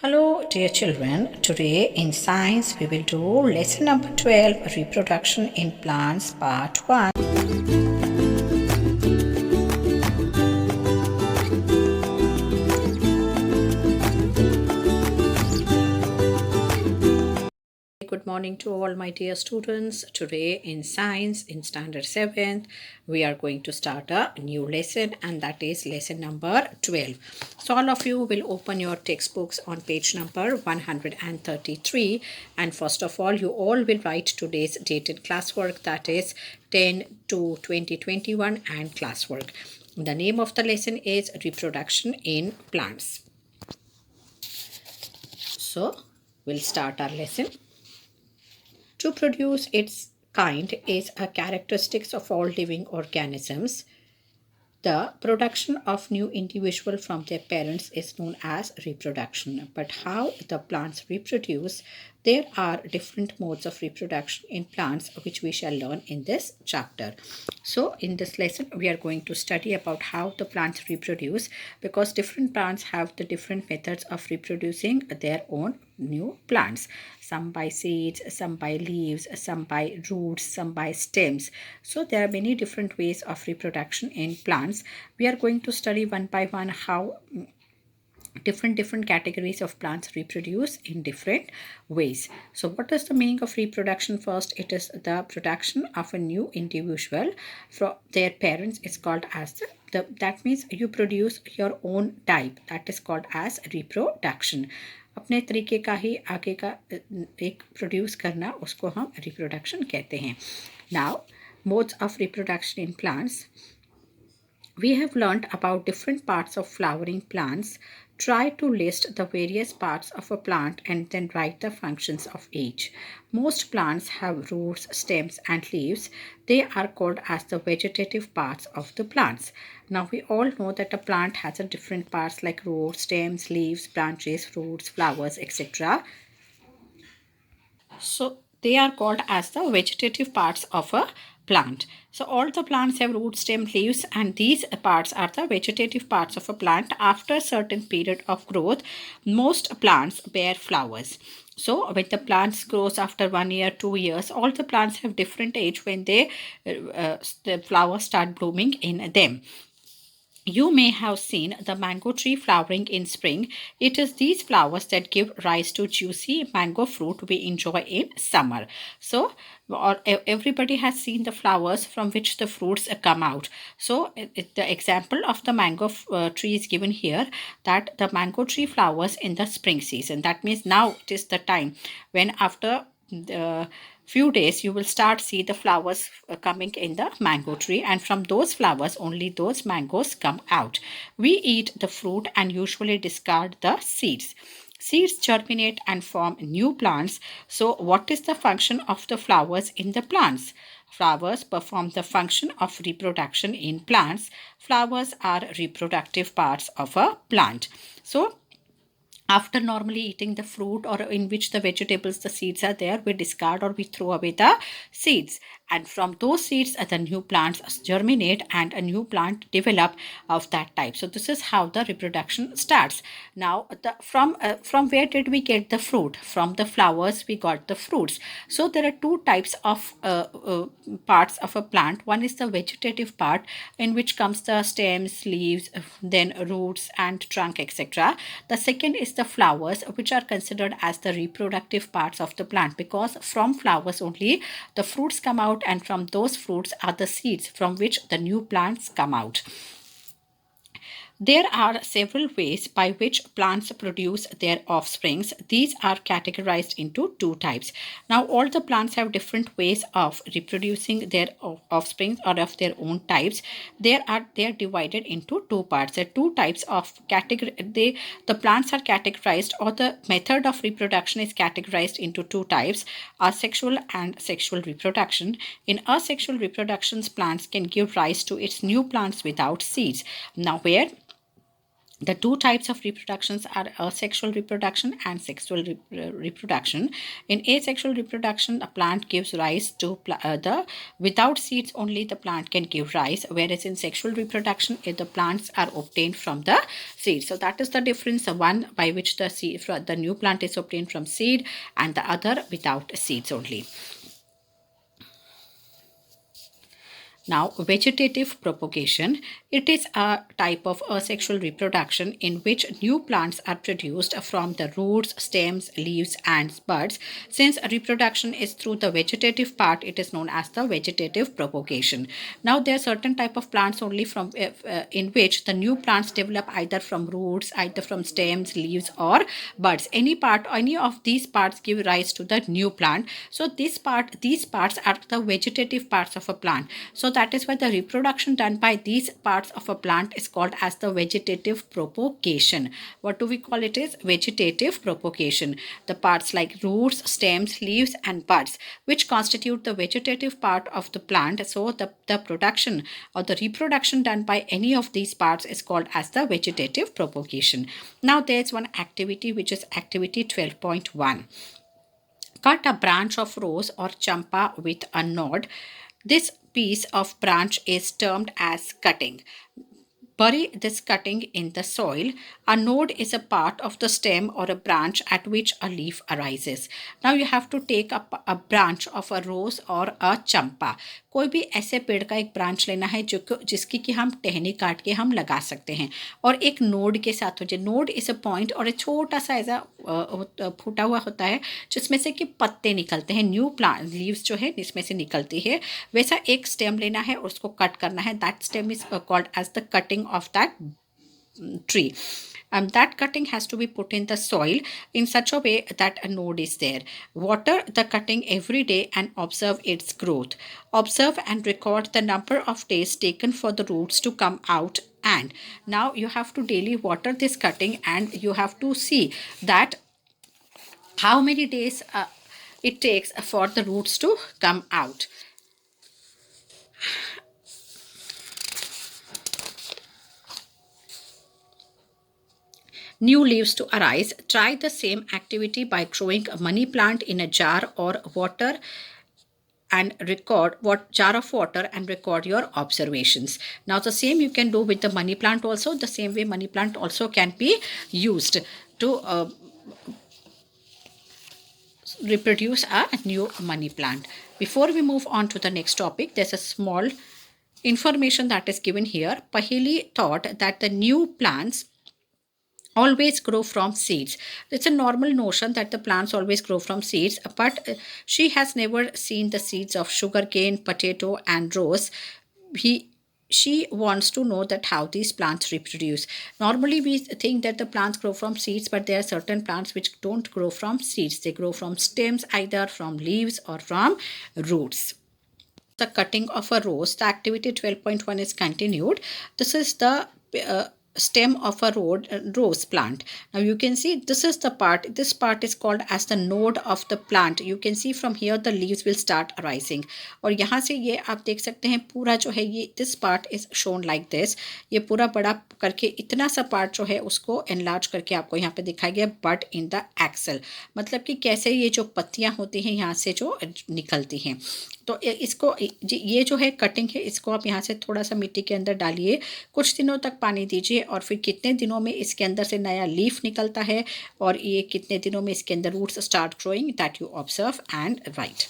Hello, dear children. Today in science, we will do lesson number 12 Reproduction in Plants, part 1. Good morning to all my dear students. Today in science in standard 7th we are going to start a new lesson, and that is lesson number 12. So all of you will open your textbooks on page number 133, and first of all you all will write today's dated classwork, that is 10 to 2021 and classwork. The name of the lesson is Reproduction in Plants. So we'll start our lesson. To produce its kind is a characteristic of all living organisms. The production of new individual from their parents is known as reproduction. But how the plants reproduce, there are different modes of reproduction in plants which we shall learn in this chapter. So in this lesson we are going to study about how the plants reproduce, because different plants have the different methods of reproducing their own new plants. Some by seeds, some by leaves, some by roots, some by stems. So there are many different ways of reproduction in plants. We are going to study one by one how different categories of plants reproduce in different ways. So what is the meaning of reproduction? First, it is the production of a new individual from their parents is called as that means you produce your own type, that is called as reproduction. अपने तरीके का ही आगे का एक produce करना, उसको हम reproduction कहते हैं. Now, modes of reproduction in plants. We have learned about different parts of flowering plants. Try to list the various parts of a plant and then write the functions of each. Most plants have roots, stems, and leaves. They are called as the vegetative parts of the plants. Now we all know that a plant has a different parts like roots, stems, leaves, branches, fruits, flowers, etc. So they are called as the vegetative parts of a plant. So all the plants have root, stem, leaves, and these parts are the vegetative parts of a plant. After a certain period of growth, most plants bear flowers. So when the plants grows after 1 year, 2 years, all the plants have different age when the flowers start blooming in them. You may have seen the mango tree flowering in spring. It is these flowers that give rise to juicy mango fruit we enjoy in summer. So, everybody has seen the flowers from which the fruits come out. So, the example of the mango tree is given here, that the mango tree flowers in the spring season. That means now it is the time when after the few days you will start see the flowers coming in the mango tree, and from those flowers only those mangoes come out. We eat the fruit and usually discard the seeds. Seeds germinate and form new plants. So what is the function of the flowers in the plants? Flowers perform the function of reproduction in plants. Flowers are reproductive parts of a plant. So after normally eating the fruit or in which the vegetables the seeds are there, we discard or we throw away the seeds, and from those seeds the new plants germinate and a new plant develop of that type. So this is how the reproduction starts. Now from where did we get the fruit? From the flowers we got the fruits. So there are two types of parts of a plant. One is the vegetative part, in which comes the stems, leaves, then roots and trunk, etc. The second is the flowers, which are considered as the reproductive parts of the plant, because from flowers only the fruits come out, and from those fruits are the seeds from which the new plants come out. There are several ways by which plants produce their offsprings. These are categorized into two types. Now, all the plants have different ways of reproducing their offsprings or of their own types. They are divided into two parts. There are two types of category. The plants are categorized, or the method of reproduction is categorized into two types: asexual and sexual reproduction. In asexual reproductions, plants can give rise to its new plants without seeds. Now, where The two types of reproductions are asexual reproduction and sexual reproduction. In asexual reproduction, a plant gives rise to the without seeds only the plant can give rise, whereas in sexual reproduction, if the plants are obtained from the seed. So that is the difference. The one by which the new plant is obtained from seed, and the other without seeds only. Now, vegetative propagation, it is a type of asexual reproduction in which new plants are produced from the roots, stems, leaves, and buds. Since reproduction is through the vegetative part, it is known as the vegetative propagation. Now, there are certain type of plants only from in which the new plants develop either from roots, either from stems, leaves, or buds. Any of these parts give rise to the new plant. So, these parts are the vegetative parts of a plant. So that is why the reproduction done by these parts of a plant is called as the vegetative propagation. What do we call it is vegetative propagation. The parts like roots, stems, leaves, and buds, which constitute the vegetative part of the plant. So the production or the reproduction done by any of these parts is called as the vegetative propagation. Now there's one activity which is activity 12.1. Cut a branch of rose or champa with a nod. This piece of branch is termed as cutting. Bury this cutting in the soil. A node is a part of the stem or a branch at which a leaf arises. Now you have to take up a branch of a rose or a champa. कोई भी ऐसे पेड़ का एक branch लेना है जिसकी कि हम टहनी काट के हम लगा सकते हैं और एक नोड के साथ हो जाए. नोड इज अ पॉइंट और एक छोटा सा ऐसा फूटा हुआ होता है जिसमें से कि पत्ते निकलते हैं. न्यू प्लांट लीव्स जो है इसमें से निकलती है. वैसा एक स्टेम लेना है और उसको कट करना है. That stem is called as the cutting of that tree. That cutting has to be put in the soil in such a way that a node is there. Water the cutting every day and observe its growth. Observe and record the number of days taken for the roots to come out. And now you have to daily water this cutting and you have to see that how many days it takes for the roots to come out. New leaves to arise. Try the same activity by growing a money plant in a jar or water and record what jar of water and record your observations. Now the same you can do with the money plant also. The same way money plant also can be used to reproduce a new money plant. Before we move on to the next topic, there's a small information that is given here. Paheli thought that the new plants always grow from seeds. It's a normal notion that the plants always grow from seeds, but she has never seen the seeds of sugarcane, potato, and rose. She wants to know that how these plants reproduce. Normally, we think that the plants grow from seeds, but there are certain plants which don't grow from seeds. They grow from stems, either from leaves or from roots. The cutting of a rose. The activity 12.1 is continued. This is the stem of a rose plant. Now you can see this is the part. This part is called as the node of the plant. You can see from here the leaves will start arising. और यहाँ से ये आप देख सकते हैं पूरा जो है ये this part is shown like this. ये पूरा बड़ा करके इतना सा part जो है उसको enlarge करके आपको यहाँ पे दिखाया गया bud in the axil. मतलब कि कैसे ये जो पत्तियाँ होती हैं यहाँ से जो निकलती हैं. तो इसको ये जो है कटिंग है इसको आप यहाँ से थोड़ा सा मिट्टी के अंदर डालिए. कुछ दिनों तक पानी दीजिए और फिर कितने दिनों में इसके अंदर से नया लीफ निकलता है और ये कितने दिनों में इसके अंदर roots start growing that you observe and right.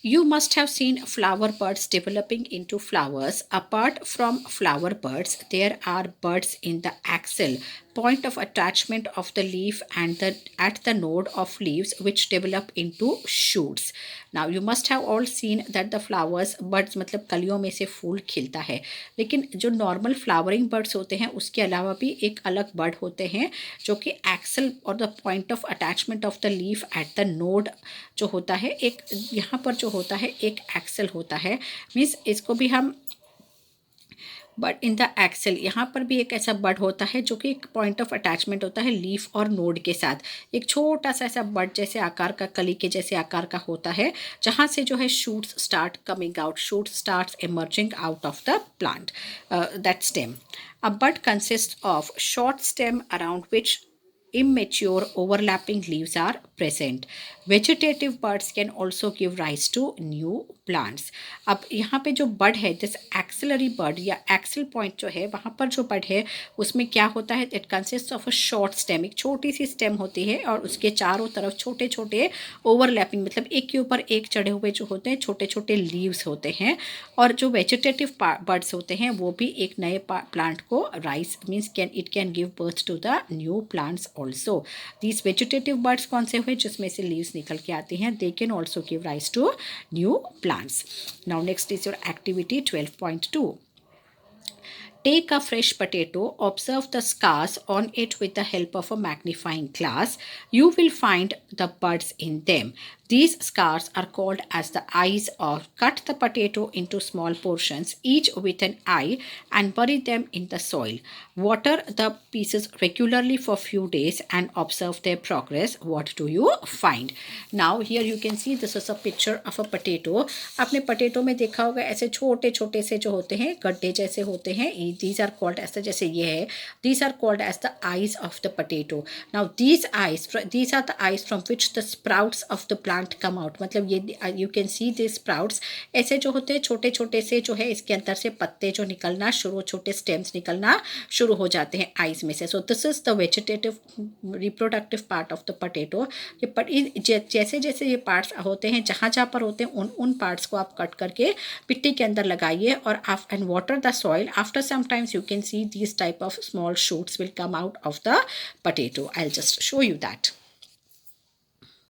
You must have seen flower buds developing into flowers. Apart from flower buds, there are buds in the axil, point of attachment of the leaf, and at the node of leaves which develop into shoots. Now you must have all seen that the flowers buds मतलब कलियों में से फूल खिलता है. लेकिन जो normal flowering birds होते हैं उसके अलावा भी एक अलग बर्ड होते हैं जो कि एक्सल और the point of attachment of the leaf at the node जो होता है एक यहाँ पर जो होता है एक एक्सल होता है. मीन्स इसको भी हम बट इन द एक्सेल यहाँ पर भी एक ऐसा बड होता है जो कि एक पॉइंट ऑफ अटैचमेंट होता है लीफ और नोड के साथ। एक छोटा सा ऐसा बड जैसे आकार का, कली के जैसे आकार का होता है, जहाँ से जो है shoots start coming out, shoot starts emerging out of the plant, that stem. A bud consists of short stem around which immature overlapping leaves are present. Vegetative buds can also give rise to new plants. अब यहाँ पे जो बड है, जैसे axillary बड या axle point जो है, वहाँ पर जो बड है उसमें क्या होता है, it consist of a short stem, एक छोटी सी स्टेम होती है और उसके चारों तरफ छोटे छोटे ओवरलैपिंग, मतलब एक के ऊपर एक चढ़े हुए जो होते हैं छोटे छोटे लीव्स होते हैं। और जो वेजिटेटिव बर्ड्स होते हैं वो भी एक नए प्लांट को rise means it can give birth to the new plants also. These vegetative buds कौन से हुए, जिसमें से लीव्स निकल के आती हैं, they can also give rise to new plants. Now next is your activity 12.2. Take a fresh potato, observe the scars on it with the help of a magnifying glass. You will find the buds in them. These scars are called as the eyes. Or cut the potato into small portions, each with an eye, and bury them in the soil. Water the pieces regularly for few days and observe their progress. What do you find? Now here you can see this is a picture of a potato. आपने potato में देखा होगा ऐसे छोटे छोटे से जो होते हैं गड्ढे जैसे होते हैं, these are called as the, जैसे ये है, these are called as the eyes of the potato. Now these eyes, these are the eyes from which the sprouts of the plant come out. मतलब ये you can see these sprouts, ऐसे जो होते हैं छोटे छोटे से जो है इसके अंदर से पत्ते जो निकलना शुरू, छोटे स्टेम्स निकलना शुरू हो जाते हैं आइज में से. So this is the vegetative reproductive part of the potato. जैसे जैसे ये पार्ट्स होते हैं जहाँ जहाँ पर होते हैं उन पार्ट्स को आप कट करके मिट्टी के अंदर लगाइए और and water the soil. After some times you can see these type of small shoots will come out of the potato. I will just show you that.